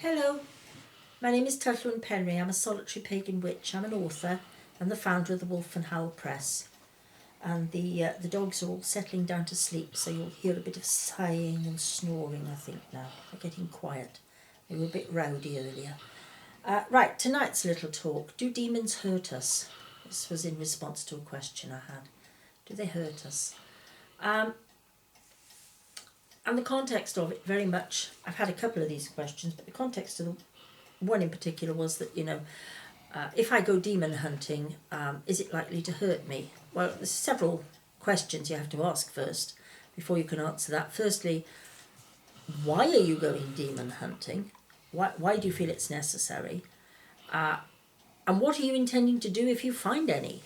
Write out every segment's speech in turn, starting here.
Hello, my name is Tylluan Penry. I'm a solitary pagan witch. I'm an author and the founder of the Wolf and Howl Press. And the dogs are all settling down to sleep, so you'll hear a bit of sighing and snoring, I think, now. They're getting quiet. They were a bit rowdy earlier. Right, tonight's little talk. Do demons hurt us? This was in response to a question I had. Do they hurt us? And the context of it very much, I've had a couple of these questions, but the context of the one in particular was that, if I go demon hunting, is it likely to hurt me? Well, there's several questions you have to ask first before you can answer that. Firstly, why are you going demon hunting? Why do you feel it's necessary? And what are you intending to do if you find any?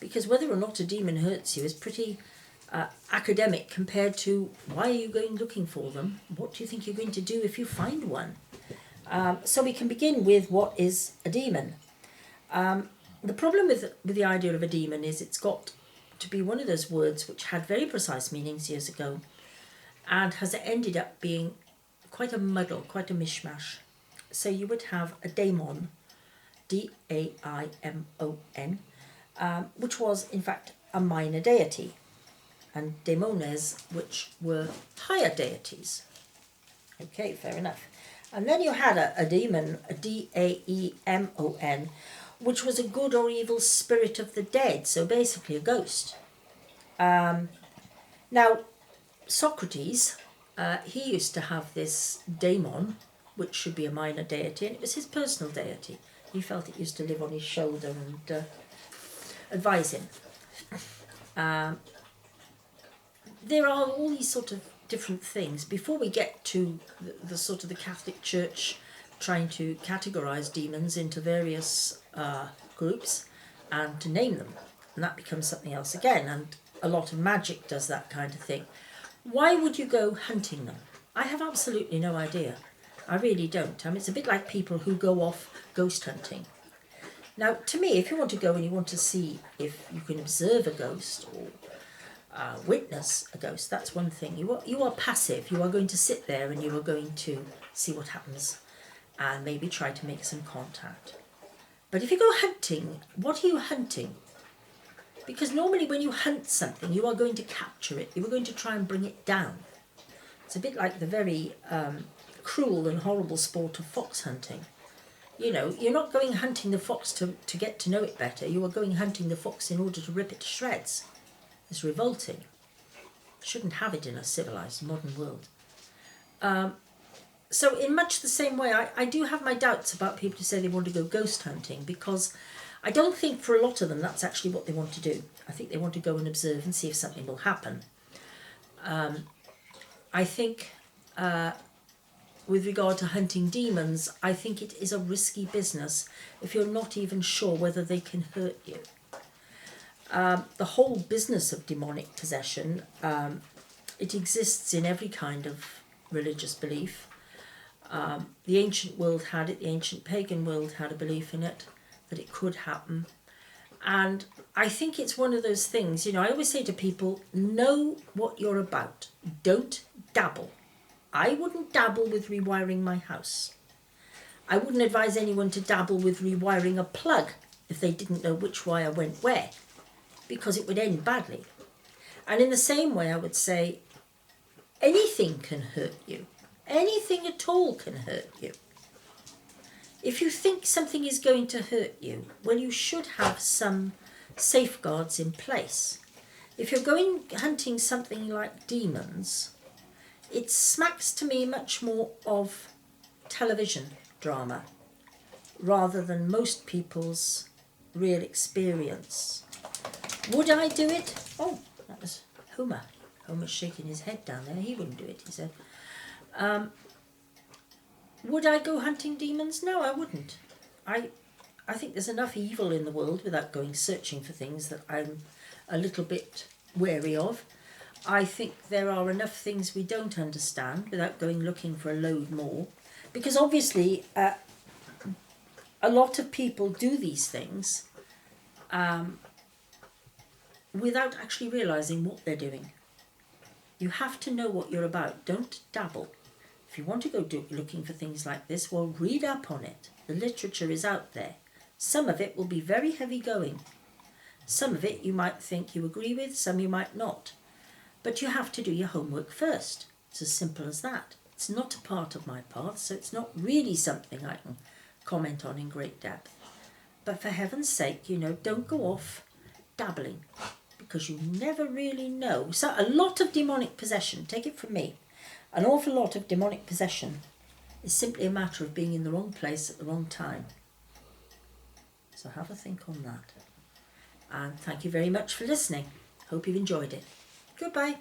Because whether or not a demon hurts you is pretty academic compared to why are you going looking for them? What do you think you're going to do if you find one? So we can begin with what is a demon. The problem with the idea of a demon is it's got to be one of those words which had very precise meanings years ago and has ended up being quite a muddle, quite a mishmash. So you would have a daimon, D-A-I-M-O-N, which was in fact a minor deity, and daimones, which were higher deities. Okay, fair enough. And then you had a demon, a D-A-E-M-O-N, which was a good or evil spirit of the dead, so basically a ghost. Now, Socrates, he used to have this daemon, which should be a minor deity, and it was his personal deity. He felt it used to live on his shoulder and advise him. There are all these sort of different things. Before we get to the sort of the Catholic Church trying to categorise demons into various groups and to name them, and that becomes something else again, and a lot of magic does that kind of thing. Why would you go hunting them? I have absolutely no idea. I really don't. It's a bit like people who go off ghost hunting. Now, to me, if you want to go and you want to see if you can observe a ghost or witness a ghost, that's one thing. You are passive. You are going to sit there and you are going to see what happens and maybe try to make some contact. But if you go hunting, what are you hunting? Because normally when you hunt something, you are going to capture it. You are going to try and bring it down. It's a bit like the very cruel and horrible sport of fox hunting. You're not going hunting the fox to get to know it better. You are going hunting the fox in order to rip it to shreds. It's revolting. Shouldn't have it in a civilised modern world. So in much the same way, I do have my doubts about people who say they want to go ghost hunting, because I don't think for a lot of them that's actually what they want to do. I think they want to go and observe and see if something will happen. I think with regard to hunting demons, I think it is a risky business if you're not even sure whether they can hurt you. The whole business of demonic possession, it exists in every kind of religious belief. The ancient world had it, the ancient pagan world had a belief in it, that it could happen. And I think it's one of those things, I always say to people, know what you're about. Don't dabble. I wouldn't dabble with rewiring my house. I wouldn't advise anyone to dabble with rewiring a plug if they didn't know which wire went where, because it would end badly. And in the same way, I would say anything can hurt you. Anything at all can hurt you. If you think something is going to hurt you, well, you should have some safeguards in place. If you're going hunting something like demons, it smacks to me much more of television drama rather than most people's real experience. Would I do it? Oh, that was Homer. Homer's shaking his head down there. He wouldn't do it, he said. Would I go hunting demons? No, I wouldn't. I think there's enough evil in the world without going searching for things that I'm a little bit wary of. I think there are enough things we don't understand without going looking for a load more. Because obviously a lot of people do these things without actually realising what they're doing. You have to know what you're about. Don't dabble. If you want to go looking for things like this, well, read up on it. The literature is out there. Some of it will be very heavy going. Some of it you might think you agree with, some you might not. But you have to do your homework first. It's as simple as that. It's not a part of my path, so it's not really something I can comment on in great depth. But for heaven's sake, don't go off dabbling, because you never really know. So a lot of demonic possession, take it from me, an awful lot of demonic possession is simply a matter of being in the wrong place at the wrong time. So have a think on that. And thank you very much for listening. Hope you've enjoyed it. Goodbye.